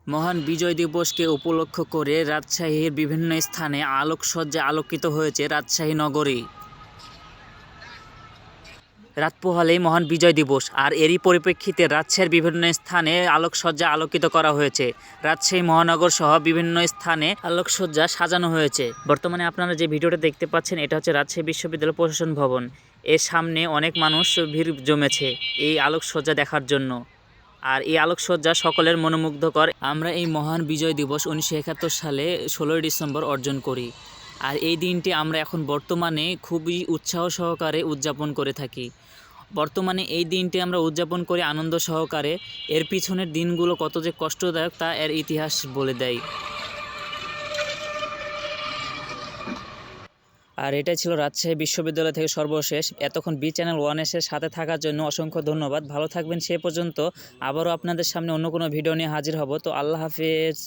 মহান বিজয় দিবসকে উপলক্ষ করে রাজশাহীর বিভিন্ন স্থানে আলোকসজ্জায় আলোকিত হয়েছে রাজশাহী নগরী। রাত পোহালেই মহান বিজয় দিবস, আর এরই পরিপ্রেক্ষিতে রাজশাহীর বিভিন্ন স্থানে আলোকসজ্জা আলোকিত করা হয়েছে। রাজশাহী মহানগর সহ বিভিন্ন স্থানে আলোকসজ্জা সাজানো হয়েছে। বর্তমানে আপনারা যে ভিডিওটা দেখতে পাচ্ছেন, এটা হচ্ছে রাজশাহী বিশ্ববিদ্যালয় প্রশাসন ভবন। এর সামনে অনেক মানুষ ভিড় জমেছে এই আলোকসজ্জা দেখার জন্য। আর এই আলোকসজ্জা সকলের মনোমুগ্ধকর। আমরা এই মহান বিজয় দিবস 1971 সালে 16ই ডিসেম্বর অর্জন করি। আর এই দিনটি আমরা এখন বর্তমানে খুবই উৎসাহ সহকারে উদযাপন করে থাকি। বর্তমানে এই দিনটি আমরা উদযাপন করি আনন্দ সহকারে। এর পিছনের দিনগুলো কত যে কষ্টদায়ক তা এর ইতিহাস বলে দেয়। আর এটাই ছিল রাজশাহী বিশ্ববিদ্যালয় থেকে সর্বশেষ। এতক্ষণ বি চ্যানেল 1S-এর সাথে থাকার জন্য অসংখ্য ধন্যবাদ। ভালো থাকবেন সে পর্যন্ত। আবারও আপনাদের সামনে অন্য কোনো ভিডিও নিয়ে হাজির হব। তো আল্লাহ হাফেজ।